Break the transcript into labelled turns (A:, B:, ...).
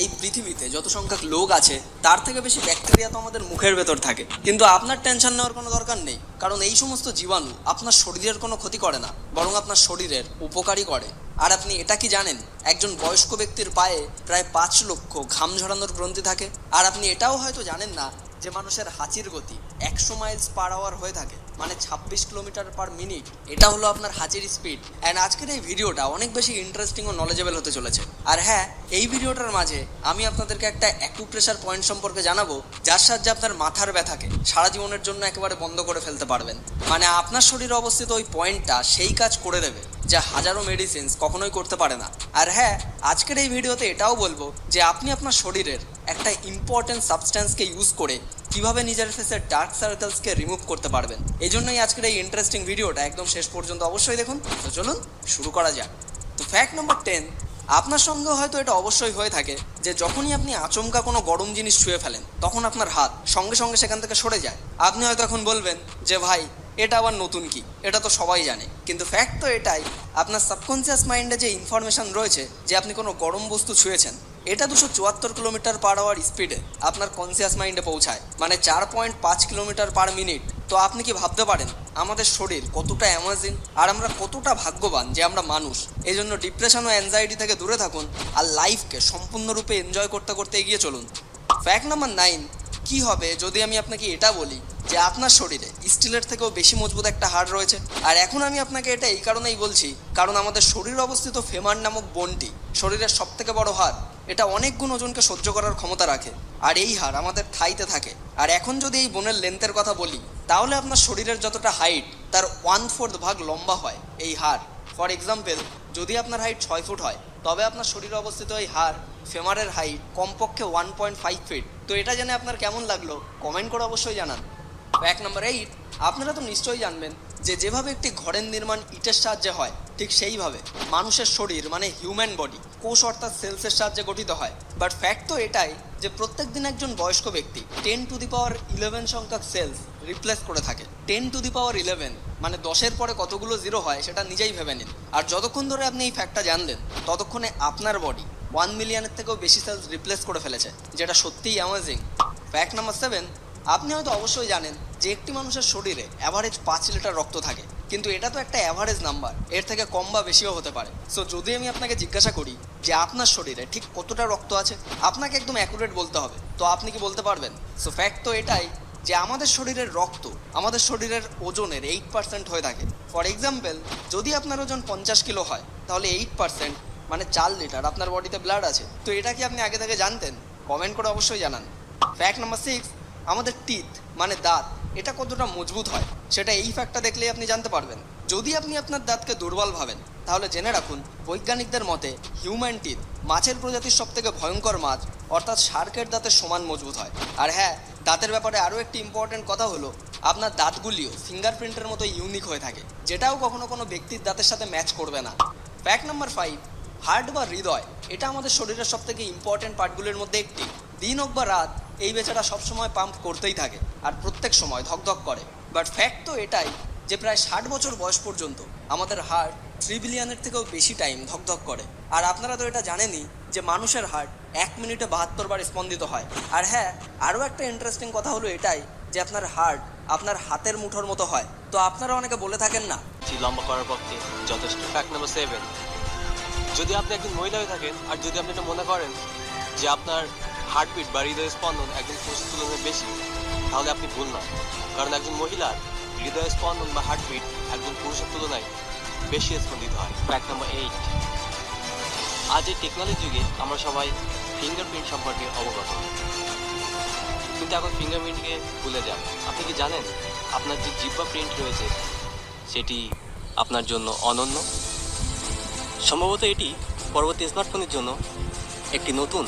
A: এই পৃথিবীতে যত সংখ্যক লোক আছে তার থেকে বেশি ব্যাকটেরিয়া তো আমাদের মুখের ভেতর থাকে। কিন্তু আপনার টেনশন নেওয়ার কোনো দরকার নেই, কারণ এই সমস্ত জীবাণু আপনার শরীরের কোনো ক্ষতি করে না, বরং আপনার শরীরের উপকারই করে। আর আপনি এটা কি জানেন, একজন বয়স্ক ব্যক্তির পায়ে প্রায় 5 লক্ষ ঘাম ঝরানোর গ্রন্থি থাকে। আর আপনি এটাও হয়তো জানেন না যে মানুষের হাঁচির গতি 100 মাইলস পার আওয়ার হয়ে থাকে, মানে 26 কিলোমিটার পার মিনিট। এটা হলো আপনার হাঁচির স্পিড। অ্যান্ড আজকের এই ভিডিওটা অনেক বেশি ইন্টারেস্টিং ও নলেজেবল হতে চলেছে। আর হ্যাঁ, এই ভিডিওটার মাঝে আমি আপনাদেরকে একটা অ্যাকুপ্রেশার পয়েন্ট সম্পর্কে জানাবো, যার সাহায্যে আপনার মাথার ব্যথাকে সারা জীবনের জন্য একেবারে বন্ধ করে ফেলতে পারবেন। মানে আপনার শরীরে অবস্থিত ওই পয়েন্টটা সেই কাজ করে দেবে যা হাজারো মেডিসিনস কখনোই করতে পারে না। আর হ্যাঁ, আজকের এই ভিডিওতে এটাও বলবো যে আপনি আপনার শরীরের একটা ইম্পর্টেন্ট সাবস্ট্যান্সকে ইউজ করে কিভাবে নিজের ফেসের ডার্ক সার্কেলসকে রিমুভ করতে পারবেন। এই জন্যই আজকের এই ইন্টারেস্টিং ভিডিওটা একদম শেষ পর্যন্ত অবশ্যই দেখুন। তো চলুন শুরু করা যাক। তো ফ্যাক্ট নম্বর 10, আপনার সঙ্গে হয়তো এটা অবশ্যই হয়ে থাকে যে যখনই আপনি আচমকা কোনো গরম জিনিস ছুঁয়ে ফেলেন, তখন আপনার হাত সঙ্গে সঙ্গে সেখান থেকে সরে যায়। আপনি হয়তো এখন বলবেন যে ভাই, এটা আবার নতুন কি, এটা তো সবাই জানে। কিন্তু ফ্যাক্ট তো এটাই, আপনার সাবকনসিয়াস মাইন্ডে যে ইনফরমেশন রয়েছে যে আপনি কোনো গরম বস্তু ছুঁয়েছেন, এটা 274 কিলোমিটার পার আওয়ার স্পিডে আপনার কনসিয়াস মাইন্ডে পৌঁছায়, মানে 4.5 কিলোমিটার পার মিনিট। তো আপনি কি ভাবতে পারেন আমাদের শরীর কতটা অ্যামাজিং আর আমরা কতটা ভাগ্যবান যে আমরা মানুষ। এই জন্য ডিপ্রেশন ও অ্যাংজাইটি থেকে দূরে থাকুন আর লাইফকে সম্পূর্ণরূপে এনজয় করতে করতে এগিয়ে চলুন। ফ্যাক্ট নাম্বার 9, কি হবে যদি আমি আপনাকে এটা বলি যে আপনার শরীরে স্টিলের থেকেও বেশি মজবুত একটা হাড় রয়েছে। আর এখন আমি আপনাকে এটা এই কারণেই বলছি, কারণ আমাদের শরীরে অবস্থিত ফেমার নামক বোনটি শরীরের সব থেকে বড় হাড়। এটা অনেক গুণ ওজনকে সহ্য করার ক্ষমতা রাখে, আর এই হাড় আমাদের থাইতে থাকে। আর এখন যদি এই বোনের লেন্থের কথা বলি, তাহলে আপনার শরীরের যতটা হাইট তার 1/4 ভাগ লম্বা হয় এই হাড়। ফর এক্সাম্পল, যদি আপনার হাইট 6 ফুট হয়, তবে আপনার শরীরে অবস্থিত এই হাড় ফেমারের হাইট কমপক্ষে 1.5 ফিট। তো এটা জেনে আপনার কেমন লাগলো কমেন্ট করে অবশ্যই জানান। ফ্যাক্ট নাম্বার 8, আপনারা তো নিশ্চয়ই জানবেন যে যেভাবে একটি ঘরের নির্মাণ ইটের সাহায্যে হয়, ঠিক সেইভাবে মানুষের শরীর মানে হিউম্যান বডি কোষ অর্থাৎ সেলসের সাহায্যে গঠিত হয়। বাট ফ্যাক্ট তো এটাই যে প্রত্যেক দিন একজন বয়স্ক ব্যক্তি 10⁻11 সংখ্যক সেলস রিপ্লেস করে থাকে। 10⁻11 মানে 10-এর পরে কতগুলো জিরো হয় সেটা নিজেই ভেবে নিন। আর যতক্ষণ ধরে আপনি এই ফ্যাক্টটা জানলেন, ততক্ষণে আপনার বডি 1 মিলিয়নের থেকেও বেশি সেলস রিপ্লেস করে ফেলেছে, যেটা সত্যিই অ্যামেজিং। ফ্যাক্ট নাম্বার 7, আপনি হয়তো অবশ্যই জানেন যে একটি মানুষের শরীরে অ্যাভারেজ 5 লিটার রক্ত থাকে। কিন্তু এটা তো একটা অ্যাভারেজ নাম্বার, এর থেকে কম বা বেশিও হতে পারে। সো যদি আমি আপনাকে জিজ্ঞাসা করি যে আপনার শরীরে ঠিক কতটা রক্ত আছে, আপনাকে একদম অ্যাকুরেট বলতে হবে। তো আপনি কি বলতে পারবেন? সো ফ্যাক্ট তো এটাই যে আমাদের শরীরের রক্ত আমাদের শরীরের ওজনের 8% হয়ে থাকে। ফর এক্সাম্পল, যদি আপনার ওজন 50 কিলো হয়, তাহলে 8% মানে 4 লিটার আপনার বডিতে ব্লাড আছে। তো এটা কি আপনি আগে থেকে জানতেন? কমেন্ট করে অবশ্যই জানান। ফ্যাক্ট নাম্বার 6, আমাদের টিথ মানে দাঁত এটা কতটা মজবুত হয় সেটা এই ফ্যাক্টটা দেখলেই আপনি জানতে পারবেন। যদি আপনি আপনার দাঁতকে দুর্বল ভাবেন, তাহলে জেনে রাখুন বৈজ্ঞানিকদের মতে হিউম্যান টিথ মাছের প্রজাতির সব থেকে ভয়ঙ্কর মাছ অর্থাৎ শার্কের দাঁতের সমান মজবুত হয়। আর হ্যাঁ, দাঁতের ব্যাপারে আরও একটি ইম্পর্টেন্ট কথা হলো, আপনার দাঁতগুলিও ফিঙ্গারপ্রিন্টের মতো ইউনিক হয়ে থাকে, যেটাও কখনো কোনো ব্যক্তির দাঁতের সাথে ম্যাচ করবে না। ফ্যাক্ট নাম্বার 5, হার্ট বা হৃদয় এটা আমাদের শরীরের সব থেকে ইম্পর্টেন্ট পার্টগুলির মধ্যে একটি। দিন হোক বা রাত, এই বেচারা সবসময় পাম্প করতেই থাকে আর প্রত্যেক সময় ধকধক করে। বাট ফ্যাক্ট তো এটাই যে প্রায় 60 বছর বয়স পর্যন্ত আমাদের হার্ট 3 বিলিয়নের থেকেও বেশি টাইম ধকধক করে। আর আপনারা তো এটা জানেনই যে মানুষের হার্ট 1 মিনিটে 72 বার স্পন্দিত হয়। আর হ্যাঁ, আরও একটা ইন্টারেস্টিং কথা হলো এটাই যে আপনার হার্ট আপনার হাতের মুঠোর মতো হয়। তো আপনারা অনেকে বলে থাকেন না
B: লম্বা করার পক্ষে যথেষ্ট। ফ্যাক্ট নাম্বার 7, যদি আপনি একজন মহিলা হয়ে থাকেন আর যদি আপনি এটা মনে করেন যে আপনার হার্টবিট বা হৃদয় স্পন্দন একজন পুরুষের তুলনায় বেশি, তাহলে আপনি ভুল না। কারণ একজন মহিলার হৃদয় স্পন্দন বা হার্টবিট একজন পুরুষের তুলনায় বেশি স্পন্দিত হয়। ফ্যাক্ট নাম্বার 8, আজ এই টেকনোলজি যুগে আমরা সবাই ফিঙ্গারপ্রিন্ট সম্পর্কে অবগত, কিন্তু এখন ফিঙ্গারপ্রিন্টকে ভুলে যান। আপনি কি জানেন আপনার যে জিহ্বা প্রিন্ট রয়েছে সেটি আপনার জন্য অনন্য? সম্ভবত এটি পরবর্তী স্মার্টফোনের জন্য একটি নতুন